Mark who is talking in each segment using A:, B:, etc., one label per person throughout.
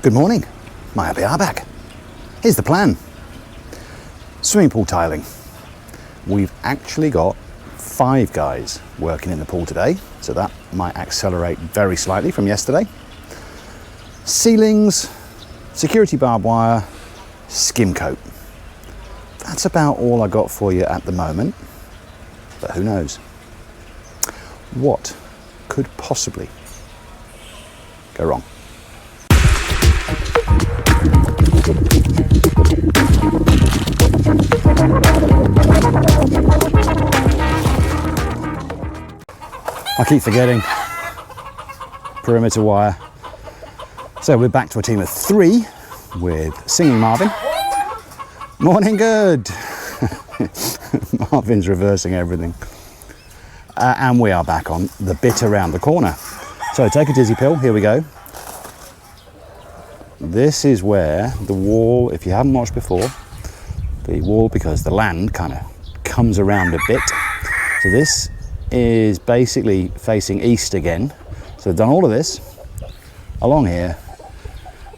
A: Good morning, my happy back. Here's the plan. Swimming pool tiling. We've actually got 5 guys working in the pool today, so that might accelerate very slightly from yesterday. Ceilings, security barbed wire, skim coat. That's about all I got for you at the moment, but who knows? What could possibly go wrong? I keep forgetting. Perimeter wire. So we're back to a team of 3 with Singing Marvin. Morning, good. Marvin's reversing everything. And we are back on the bit around the corner. So take a dizzy pill, here we go. This is where the wall, if you haven't watched before, the wall, because the land kind of comes around a bit. So this is basically facing east again. So they've done all of this along here,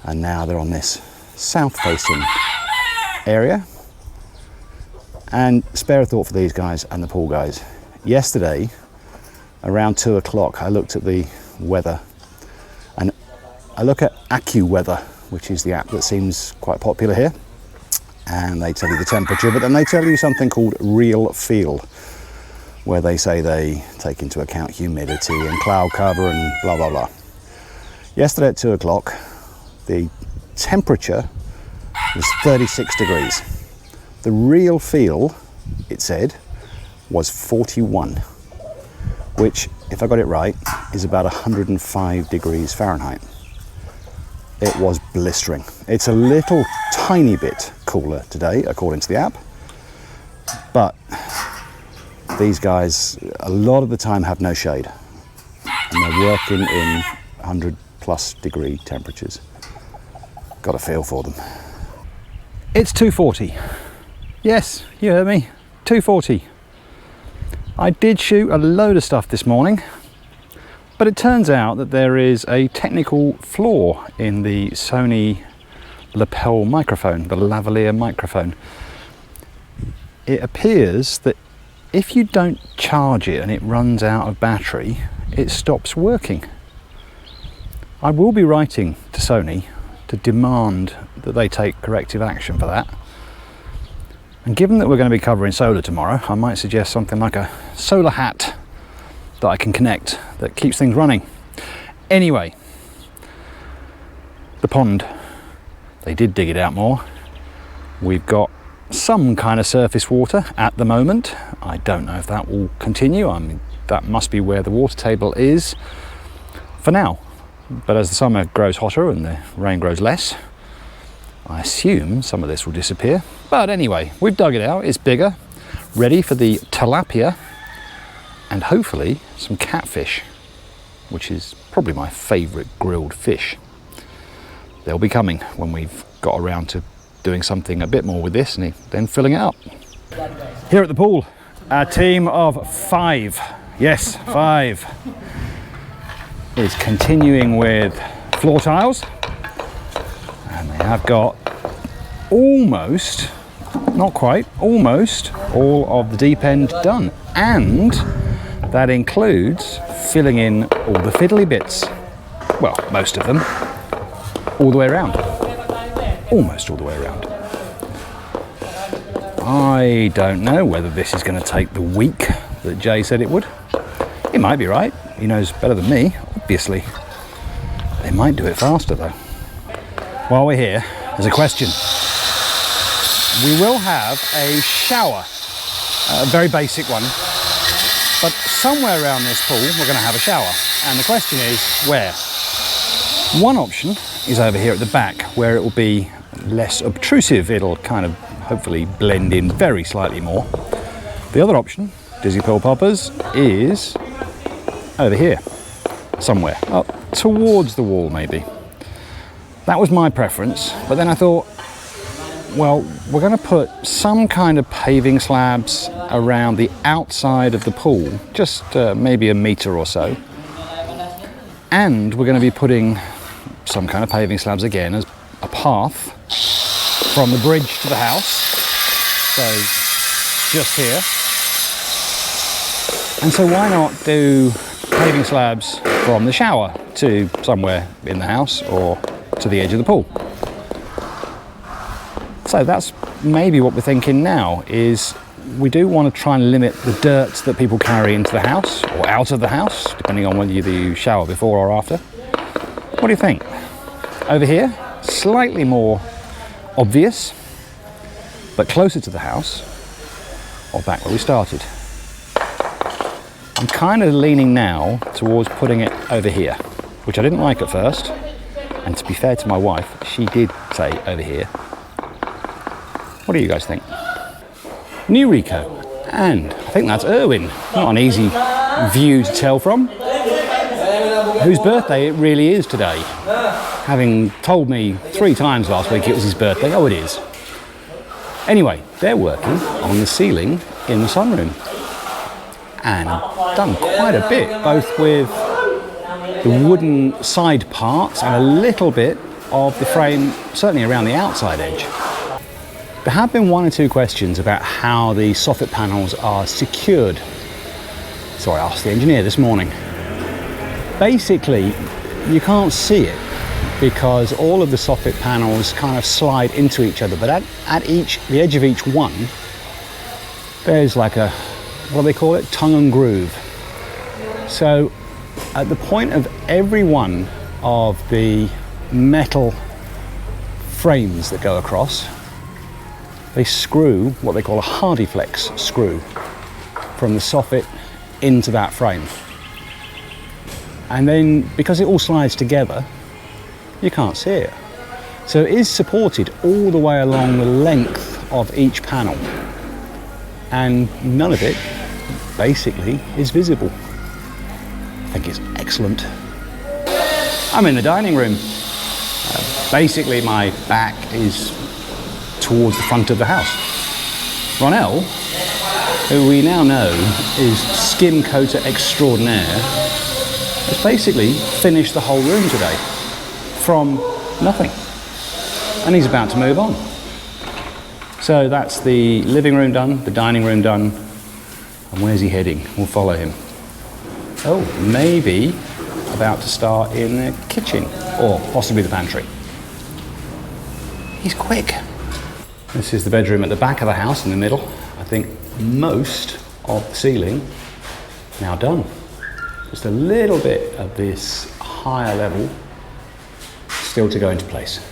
A: and now they're on this south facing area. And spare a thought for these guys and the pool guys. Yesterday, around 2 o'clock, I looked at the weather, and I look at AccuWeather, which is the app that seems quite popular here, and they tell you the temperature, but then they tell you something called real feel, where they say they take into account humidity and cloud cover and blah, blah, blah. Yesterday at 2 o'clock, the temperature was 36 degrees. The real feel, it said, was 41, which, if I got it right, is about 105 degrees Fahrenheit. It was blistering. It's a little tiny bit cooler today, according to the app, but these guys, a lot of the time, have no shade, and they're working in 100+ degree temperatures. Got a feel for them. It's 2:40. Yes, you heard me, 2:40. I did shoot a load of stuff this morning, but it turns out that there is a technical flaw in the Sony lapel microphone, the lavalier microphone. It appears that if you don't charge it and it runs out of battery, it stops working. I will be writing to Sony to demand that they take corrective action for that. And given that we're going to be covering solar tomorrow, I might suggest something like a solar hat that I can connect that keeps things running. Anyway, the pond, they did dig it out more. We've got some kind of surface water at the moment. I don't know if that will continue. I mean, that must be where the water table is for now. But as the summer grows hotter and the rain grows less, I assume some of this will disappear. But anyway, we've dug it out. It's bigger, ready for the tilapia and hopefully some catfish, which is probably my favourite grilled fish. They'll be coming when we've got around to doing something a bit more with this and then filling it up. Here at the pool, our team of 5, yes, 5, is continuing with floor tiles, and they have got almost, not quite, almost all of the deep end done, and that includes filling in all the fiddly bits, well, most of them, all the way around. Almost all the way around. I don't know whether this is going to take the week that Jay said it would. He might be right. He knows better than me, obviously. They might do it faster though. While we're here, there's a question. We will have a shower, a very basic one, but somewhere around this pool we're going to have a shower. And the question is, where? One option is over here at the back, where it will be less obtrusive. It'll kind of hopefully blend in very slightly more. The other option, Dizzy Pearl Poppers, is over here somewhere, up towards the wall maybe. That was my preference, but then I thought, well, we're going to put some kind of paving slabs around the outside of the pool, just maybe a metre or so, and we're going to be putting some kind of paving slabs again as a path from the bridge to the house. So just here. And so why not do paving slabs from the shower to somewhere in the house or to the edge of the pool? So that's maybe what we're thinking now, is we do want to try and limit the dirt that people carry into the house or out of the house, depending on whether you shower before or after. What do you think? Over here, slightly more obvious, but closer to the house, or back where we started. I'm kind of leaning now towards putting it over here, which I didn't like at first. And to be fair to my wife, she did say over here. What do you guys think? New Rico, and I think that's Erwin. Not an easy view to tell from. Whose birthday it really is today. Having told me 3 times last week it was his birthday. Oh, it is. Anyway, they're working on the ceiling in the sunroom. And I've done quite a bit, both with the wooden side parts and a little bit of the frame, certainly around the outside edge. There have been 1 or 2 questions about how the soffit panels are secured. So I asked the engineer this morning. Basically, you can't see it because all of the soffit panels kind of slide into each other, but at the edge of each one, there's like a, what do they call it? Tongue and groove. So at the point of every one of the metal frames that go across, they screw what they call a Hardiflex screw from the soffit into that frame. And then, because it all slides together, you can't see it. So it is supported all the way along the length of each panel. And none of it, basically, is visible. I think it's excellent. I'm in the dining room. Basically, my back is towards the front of the house. Ronell, who we now know is skim coater extraordinaire, has basically finished the whole room today from nothing. And he's about to move on. So that's the living room done, the dining room done. And where's he heading? We'll follow him. Oh, maybe about to start in the kitchen or possibly the pantry. He's quick. This is the bedroom at the back of the house in the middle. I think most of the ceiling now done. Just a little bit of this higher level still to go into place.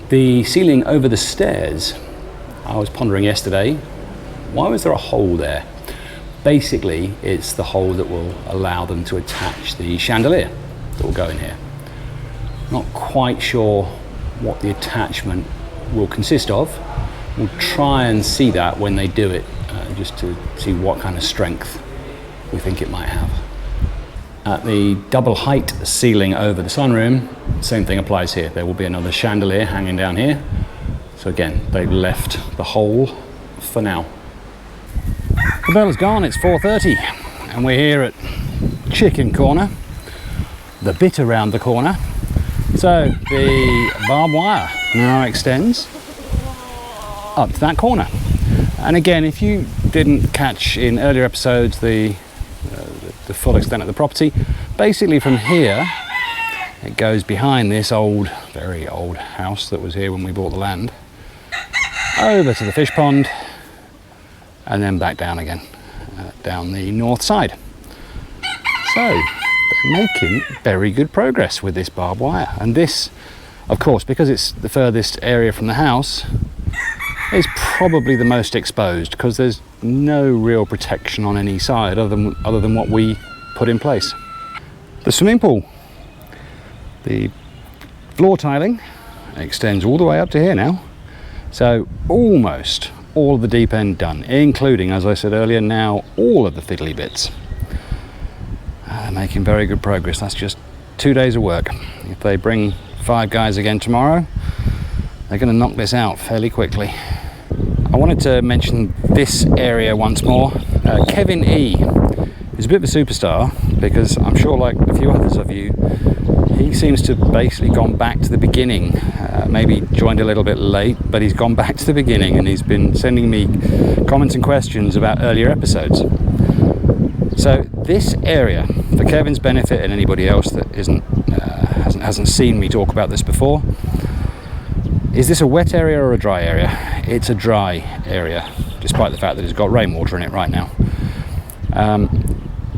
A: The ceiling over the stairs, I was pondering yesterday, why was there a hole there? Basically, it's the hole that will allow them to attach the chandelier that will go in here. Not quite sure what the attachment will consist of. We'll try and see that when they do it, just to see what kind of strength we think it might have. At the double height ceiling over the sunroom, same thing applies here. There will be another chandelier hanging down here. So again, they've left the hole for now. The bell is gone, it's 4:30, and we're here at Chicken Corner, the bit around the corner. So the barbed wire now extends up to that corner. And again, if you didn't catch in earlier episodes the full extent of the property, basically from here it goes behind this old, very old house that was here when we bought the land, over to the fish pond, and then back down again, down the north side. So they're making very good progress with this barbed wire. And this, of course, because it's the furthest area from the house, is probably the most exposed because there's no real protection on any side other than what we put in place. The swimming pool, the floor tiling extends all the way up to here now. So almost all of the deep end done, including, as I said earlier, now all of the fiddly bits. Making very good progress. That's just 2 days of work. If they bring 5 guys again tomorrow, they're going to knock this out fairly quickly. I wanted to mention this area once more. Kevin E is a bit of a superstar because I'm sure, like a few others of you, he seems to have basically gone back to the beginning. Maybe joined a little bit late, but he's gone back to the beginning, and he's been sending me comments and questions about earlier episodes. So this area, for Kevin's benefit and anybody else that hasn't seen me talk about this before, is this a wet area or a dry area? It's a dry area, despite the fact that it's got rainwater in it right now.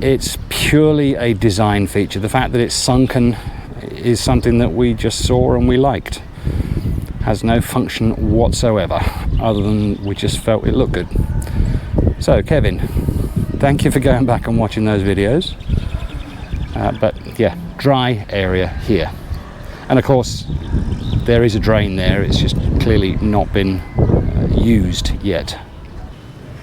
A: It's purely a design feature. The fact that it's sunken is something that we just saw and we liked. Has no function whatsoever, other than we just felt it looked good. So Kevin, thank you for going back and watching those videos. But yeah, dry area here. And of course, there is a drain there, it's just clearly not been used yet.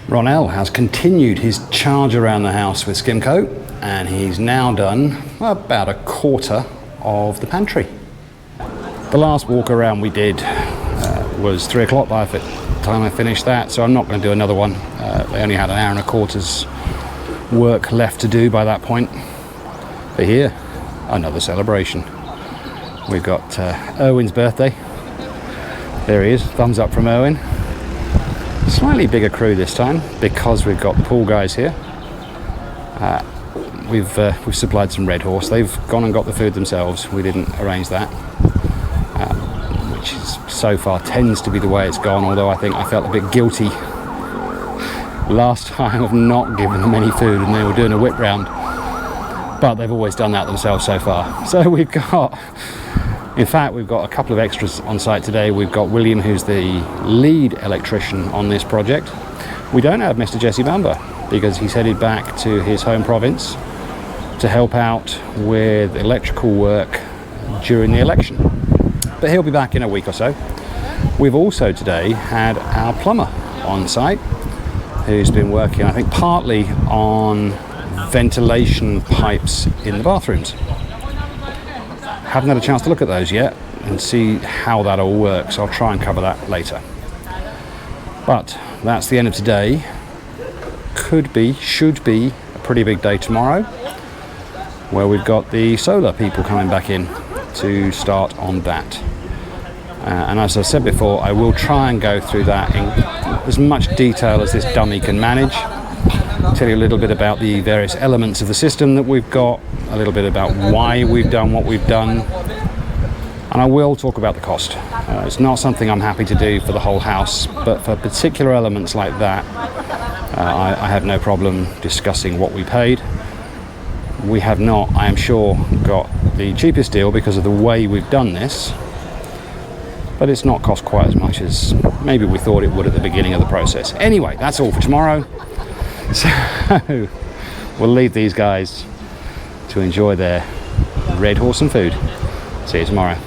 A: Ronell has continued his charge around the house with skim coat, and he's now done about a quarter of the pantry. The last walk around we did was 3 o'clock by the time I finished that, so I'm not going to do another one. They only had an hour and a quarter's work left to do by that point. But here, another celebration. We've got Erwin's birthday. There he is, thumbs up from Erwin. Slightly bigger crew this time because we've got the pool guys here. We've supplied some Red Horse. They've gone and got the food themselves. We didn't arrange that, which is so far tends to be the way it's gone. Although I think I felt a bit guilty last time of not giving them any food, and they were doing a whip round. But they've always done that themselves so far. So we've got. In fact, we've got a couple of extras on site today. We've got William, who's the lead electrician on this project. We don't have Mr. Jesse Bumber because he's headed back to his home province to help out with electrical work during the election. But he'll be back in a week or so. We've also today had our plumber on site who's been working, I think, partly on ventilation pipes in the bathrooms. Haven't had a chance to look at those yet and see how that all works. I'll try and cover that later. But that's the end of today. Should be a pretty big day tomorrow, where we've got the solar people coming back in to start on that. And as I said before, I will try and go through that in as much detail as this dummy can manage. Tell you a little bit about the various elements of the system that we've got, a little bit about why we've done what we've done, and I will talk about the cost. It's not something I'm happy to do for the whole house, but for particular elements like that, I have no problem discussing what we paid. We have not, I am sure, got the cheapest deal because of the way we've done this, but it's not cost quite as much as maybe we thought it would at the beginning of the process. Anyway, that's all for tomorrow. So we'll leave these guys to enjoy their Red Horse and food. See you tomorrow.